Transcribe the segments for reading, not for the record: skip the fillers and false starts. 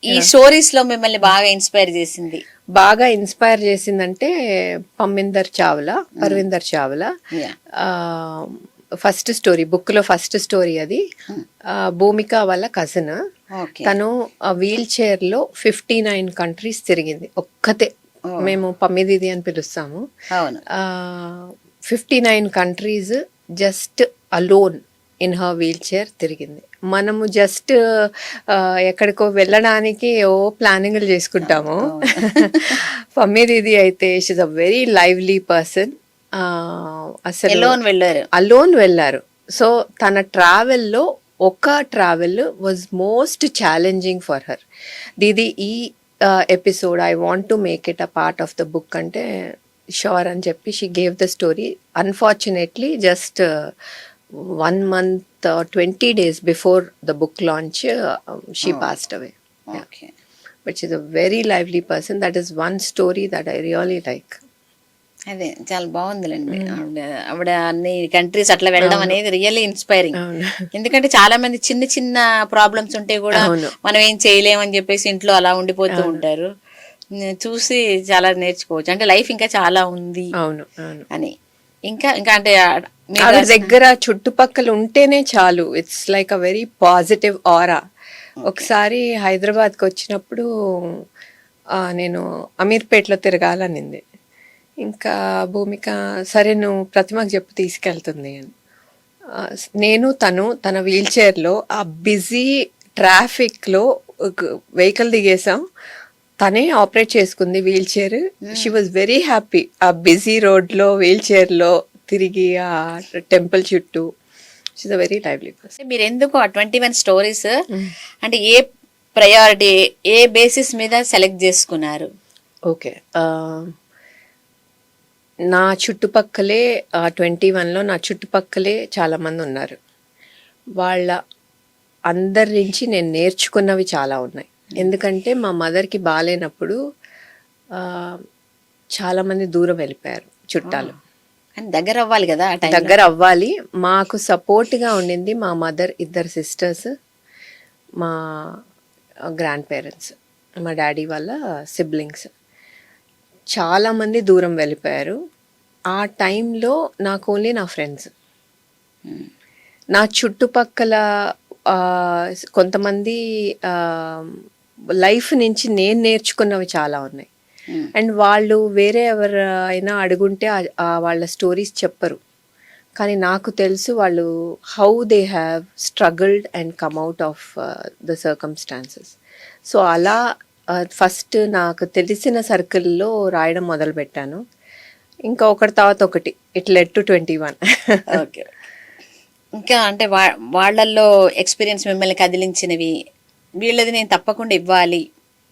ఈ స్టోరీస్ లో మిమ్మల్ని బాగా ఇన్స్పైర్ చేసింది? బాగా ఇన్స్పైర్ చేసిందంటే Parvinder Chawla. Yeah. First story, book లో ఫస్ట్ స్టోరీ అది. భూమిక వాళ్ళ కజిన్. Okay. తను వీల్ చైర్ లో 59 కంట్రీస్ తిరిగింది ఒక్కతే. మేము పమ్మిదిది అని పిలుస్తాము. అవును. 59 countries just alone in her wheelchair తిరిగింది. మనము జస్ట్ ఎక్కడికో వెళ్ళడానికి ప్లానింగ్లు చేసుకుంటాము. పమ్మిదిది అయితే she a very lively person. అసలు అలోన్ వెళ్ళారు. సో తన ట్రావెల్లో ఒక travel was most challenging for her. దీది ఈ episode I want to make it a part of the book అంటే షూర్ అని చెప్పి she gave the story. Unfortunately just 1 month 20 days before the book launch she passed away. Okay. But she's a very lively person. That is one story that I really like. అదే చాలా బాగుందిలేండి. ఆవిడ అన్ని countries అట్లా వెళ్ళడం అనేది really inspiring. ఎందుకంటే చాలా మంది చిన్న చిన్న ప్రాబ్లమ్స్ ఉంటే కూడా మనం ఏం చేయలేమని చెప్పేసి ఇంట్లో అలా ఉండిపోతూ ఉంటారు. చూసి చాలా నేర్చుకోవచ్చు, అంటే లైఫ్ ఇంకా చాలా ఉంది అని. ఇంకా ఇంకా అంటే ఆవిడ దగ్గర చుట్టుపక్కల ఉంటేనే చాలు, it's like a very positive aura. ఒకసారి హైదరాబాద్కి వచ్చినప్పుడు నేను అమీర్పేటలో తిరగాలనింది. ఇంకా భూమిక సరే నువ్వు ప్రతిమకు చెప్పు తీసుకెళ్తుంది అని. నేను తన వీల్ చైర్లో ఆ బిజీ ట్రాఫిక్లో వెహికల్ దిగేసాం. తనే ఆపరేట్ చేసుకుంది wheelchair. She was very happy ఆ బిజీ రోడ్లో వీల్ చైర్లో తిరిగి ఆ టెంపుల్ చుట్టూ. She a very lively person. మీరు ఎందుకు ఆ 21 స్టోరీస్ అంటే ఏ ప్రయారిటీ, ఏ బేసిస్ మీద సెలెక్ట్ చేసుకున్నారు? ఓకే, నా చుట్టుపక్కలే 21లో నా చుట్టుపక్కలే చాలామంది ఉన్నారు. వాళ్ళ అందరి నుంచి నేను నేర్చుకున్నవి చాలా ఉన్నాయి. ఎందుకంటే మా మదర్కి బాగాలేనప్పుడు చాలామంది దూరం వెళ్ళిపోయారు చుట్టాలు. దగ్గర అవ్వాలి కదా, దగ్గర అవ్వాలి. మాకు సపోర్ట్గా ఉండింది మా మదర్, 2 సిస్టర్స్, మా గ్రాండ్ పేరెంట్స్, మా డాడీ వాళ్ళ సిబ్లింగ్స్. చాలామంది దూరం వెళ్ళిపోయారు. ఆ టైంలో నాకు ఓన్లీ నా ఫ్రెండ్స్, నా చుట్టుపక్కల కొంతమంది లైఫ్ నుంచి నేను నేర్చుకున్నవి చాలా ఉన్నాయి. అండ్ వాళ్ళు వేరే ఎవరైనా అడుగుంటే వాళ్ళ స్టోరీస్ చెప్పరు, కానీ నాకు తెలుసు వాళ్ళు how they have struggled and come out of the circumstances. So అలా ఫస్ట్ నాకు తెలిసిన సర్కిల్లో రాయడం మొదలుపెట్టాను. ఇంకా ఒకటి తర్వాత ఒకటి ఇట్ లెడ్ టు 21. ఓకే. ఇంకా అంటే వాళ్ళల్లో ఎక్స్పీరియన్స్ మిమ్మల్ని కదిలించినవి, వీళ్ళది నేను తప్పకుండా ఇవ్వాలి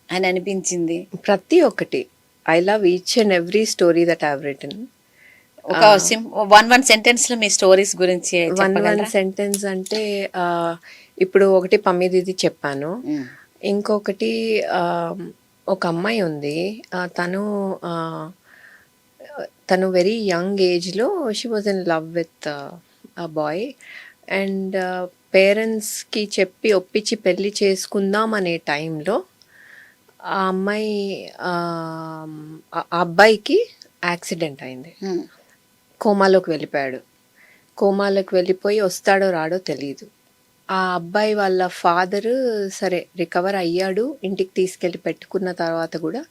అని అనిపించింది? ప్రతి ఒక్కటి. I love each and every story that I have written. ఒక వన్ సెంటెన్స్ లో మీ స్టోరీస్ గురించి వన్ సెంటెన్స్ అంటే ఇప్పుడు ఒకటి పమ్మిదిది చెప్పాను. ఇంకొకటి ఒక అమ్మాయి ఉంది, తను వెరీ యంగ్ ఏజ్లో she was in love with a boy. And పేరెంట్స్కి చెప్పి ఒప్పించి పెళ్ళి చేసుకుందాం అనే టైంలో ఆ అబ్బాయికి యాక్సిడెంట్ అయింది. కోమాలోకి వెళ్ళిపోయాడు. కోమాలోకి వెళ్ళిపోయి వస్తాడో రాడో తెలియదు. ఆ అబ్బాయి వాళ్ళ ఫాదరు సరే రికవర్ అయ్యాడు, ఇంటికి తీసుకెళ్ళి పెట్టుకున్న తర్వాత కూడా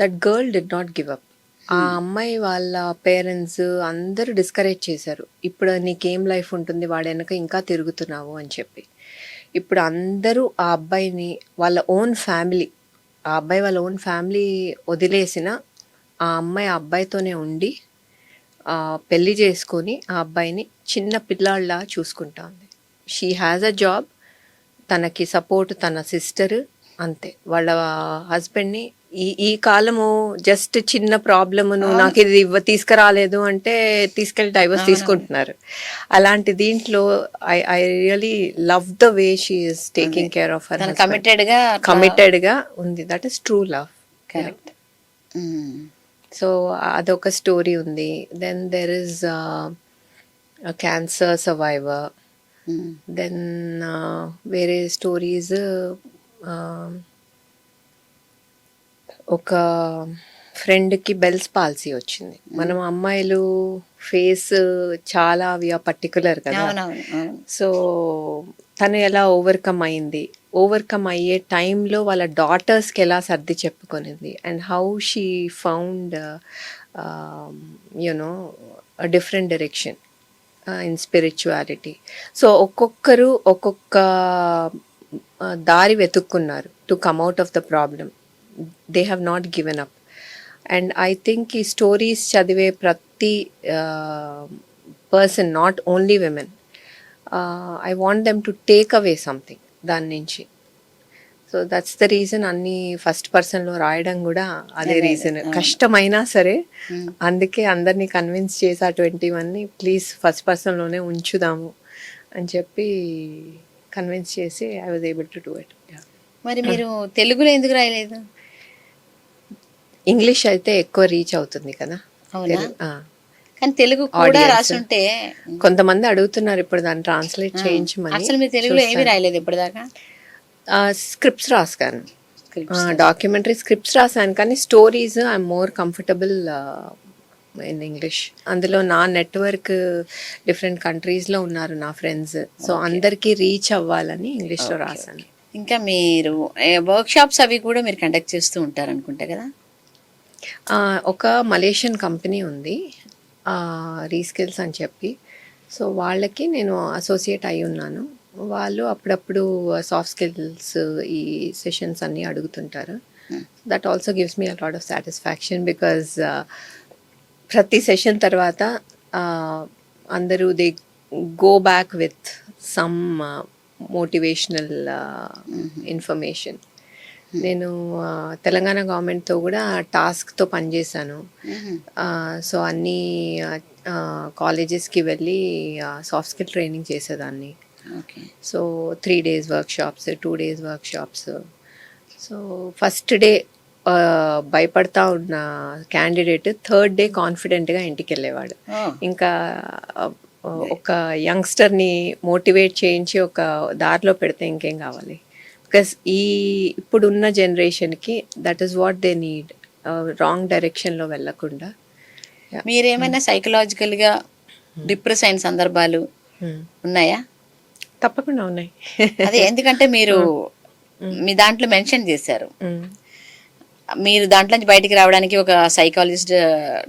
that girl did not give up. ఆ అమ్మాయి వాళ్ళ పేరెంట్స్ అందరూ డిస్కరేజ్ చేశారు, ఇప్పుడు నీకేం లైఫ్ ఉంటుంది, వాడు వెనక ఇంకా తిరుగుతున్నావు అని చెప్పి. ఇప్పుడు అందరూ ఆ అబ్బాయిని వాళ్ళ ఓన్ ఫ్యామిలీ, ఆ అబ్బాయి వాళ్ళ ఓన్ ఫ్యామిలీ వదిలేసిన ఆ అమ్మాయి ఆ అబ్బాయితోనే ఉండి పెళ్లి చేసుకొని ఆ అబ్బాయిని చిన్న పిల్లాళ్ళ చూసుకుంటా ఉంది. షీ హ్యాజ్ అ జాబ్, తనకి సపోర్ట్ తన సిస్టర్, అంతే. వాళ్ళ హస్బెండ్ని ఈ కాలము జస్ట్ చిన్న ప్రాబ్లమును నాకు ఇది తీసుకురాలేదు అంటే తీసుకెళ్ళి డైవర్స్ తీసుకుంటున్నారు. అలాంటి దీంట్లో I really love the way she is taking care of her. కమిటెడ్గా ఉంది. That is true love. Correct. So అదొక స్టోరీ ఉంది. Then there is cancer survivor. Then వేరే స్టోరీస్ ఒక ఫ్రెండ్కి బెల్స్ పాలసీ వచ్చింది. మనం అమ్మాయిలు ఫేస్ చాలా పర్టికులర్ కదా. అవునవును అవును. సో తను ఎలా ఓవర్కమ్ అయింది, ఓవర్కమ్ అయ్యే టైంలో వాళ్ళ డాటర్స్కి ఎలా సర్ది చెప్పుకొనింది, and how she found you know different direction in spirituality. So ఒక్కొక్కరు ఒక్కొక్క దారి వెతుక్కున్నారు to come out of the problem. They have not given up. And I think ఈ స్టోరీస్ చదివే ప్రతి person, not only women, I want them to take away something దాని నుంచి. So that's the reason అన్ని ఫస్ట్ పర్సన్లో రాయడం కూడా అదే రీజన్. కష్టమైనా సరే అందుకే అందరినీ కన్విన్స్ చేసి ఆ 21ని ప్లీజ్ ఫస్ట్ పర్సన్లోనే ఉంచుదాము అని చెప్పి కన్విన్స్ చేసి I was able to do it. మరి మీరు తెలుగులో ఎందుకు రాయలేదు? ఇంగ్లీష్ అయితే ఎక్కువ రీచ్ అవుతుంది కదా. అవునా? కానీ తెలుగు కూడా రాసుంటే. కొంతమంది అడుగుతున్నారు ఇప్పుడు దాన్ని ట్రాన్స్లేట్ చేయించమని. అసలు మీరు తెలుగులో ఏమీ రాయలేదు ఇప్పటిదాకా? స్క్రిప్ట్స్ రాసాను, డాక్యుమెంటరీ స్క్రిప్ట్స్ రాసాను, కానీ stories I'm more comfortable in English. అందులో నా నెట్వర్క్ డిఫరెంట్ కంట్రీస్లో ఉన్నారు నా ఫ్రెండ్స్. సో అందరికీ రీచ్ అవ్వాలని ఇంగ్లీష్లో రాసాను. ఇంకా మీరు వర్క్ షాప్స్ అవి కూడా మీరు కండక్ట్ చేస్తూ ఉంటారు అనుకుంటా కదా. ఒక మలేషియన్ కంపెనీ ఉంది రీస్కిల్స్ అని చెప్పి. సో వాళ్ళకి నేను అసోసియేట్ అయి ఉన్నాను. వాళ్ళు అప్పుడప్పుడు సాఫ్ట్ స్కిల్స్ ఈ సెషన్స్ అన్నీ అడుగుతుంటారు. That also gives me a lot of satisfaction because ప్రతి సెషన్ తర్వాత అందరూ they go back with some motivational information. నేను తెలంగాణ గవర్నమెంట్తో కూడా టాస్క్తో పనిచేశాను. సో అన్ని కాలేజెస్కి వెళ్ళి సాఫ్ట్ స్కిల్ ట్రైనింగ్ చేసేదాన్ని. So 3 days workshops, 2 days workshops. So first day భయపడతా ఉన్న క్యాండిడేట్ 3rd day కాన్ఫిడెంట్గా ఇంటికి వెళ్ళేవాడు. ఇంకా ఒక యంగ్స్టర్ని మోటివేట్ చేయించి ఒక దారిలో పెడితే ఇంకేం కావాలి. బికాస్ ఇప్పుడున్న జనరేషన్కి that is what they need, wrong డైరెక్షన్లో వెళ్ళకుండా. మీరేమైనా సైకలాజికల్గా డిప్రెస్ అయిన సందర్భాలు ఉన్నాయా? తప్పకుండా ఉన్నాయి. అదే ఎందుకంటే మీరు మీ దాంట్లో మెన్షన్ చేశారు, మీరు దాంట్లో నుంచి బయటికి రావడానికి ఒక సైకాలజిస్ట్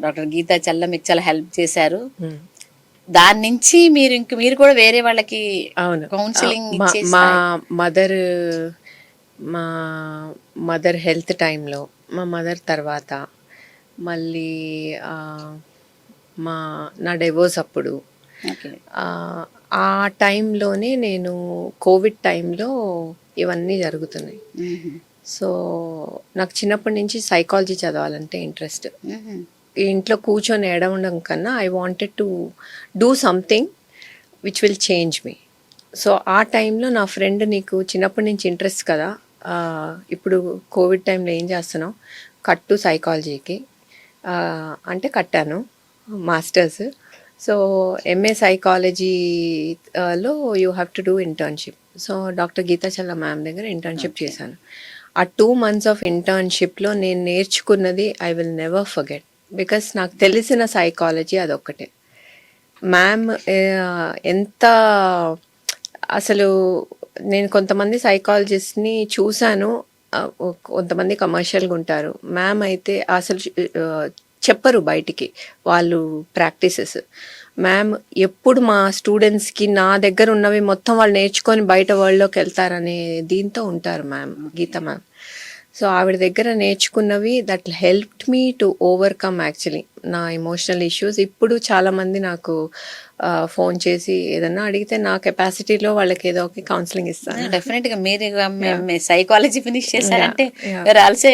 డాక్టర్ గీతా చల్ల మీకు చాలా హెల్ప్ చేశారు. దాని నుంచి మీరు కూడా వేరే వాళ్ళకి కౌన్సిలింగ్ మా మదర్ హెల్త్ టైంలో, మా మదర్ తర్వాత మళ్ళీ నా డైవోర్స్ అప్పుడు, ఆ టైంలోనే నేను కోవిడ్ టైంలో ఇవన్నీ జరుగుతున్నాయి. సో నాకు చిన్నప్పటి నుంచి సైకాలజీ చదవాలంటే ఇంట్రెస్ట్. ఇంట్లో కూర్చొని ఏడవడం కన్నా I wanted to do something which will change me. So ఆ టైంలో నా ఫ్రెండ్, నీకు చిన్నప్పటి నుంచి ఇంట్రెస్ట్ కదా, ఇప్పుడు కోవిడ్ టైంలో ఏం చేస్తున్నావు, కట్టు సైకాలజీకి అంటే కట్టాను మాస్టర్స్. సో ఎంఏ సైకాలజీలో you have to do internship. So doctor Geetha Challa ma'am దగ్గర ఇంటర్న్షిప్ చేశాను. ఆ 2 months ఆఫ్ ఇంటర్న్షిప్లో నేను నేర్చుకున్నది I will never forget. Because నాకు తెలిసిన సైకాలజీ అదొక్కటే. మ్యామ్ ఎంత అసలు, నేను కొంతమంది సైకాలజిస్ట్ని చూశాను, కొంతమంది కమర్షియల్గా ఉంటారు. మ్యామ్ అయితే అసలు చెప్పరు బయటికి వాళ్ళు ప్రాక్టీసెస్. మ్యామ్ ఎప్పుడు మా స్టూడెంట్స్కి నా దగ్గర ఉన్నవి మొత్తం వాళ్ళు నేర్చుకొని బయట వరల్డ్లోకి వెళ్తారనే దీంతో ఉంటారు మ్యామ్, గీత మ్యామ్. సో ఆవిడ దగ్గర నేర్చుకున్నవి that helped me to overcome actually నా ఎమోషనల్ ఇష్యూస్. ఇప్పుడు చాలామంది నాకు ఫోన్ చేసి ఏదన్నా అడిగితే నా కెపాసిటీలో వాళ్ళకి ఏదో ఒక కౌన్సిలింగ్ ఇస్తాను. డెఫినెట్గా మీరు సైకాలజీ ఫినిష్ చేశారంటే ఆల్సో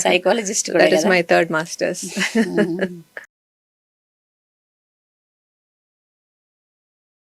సైకాలజిస్ట్ కూడా. That is my 3rd masters.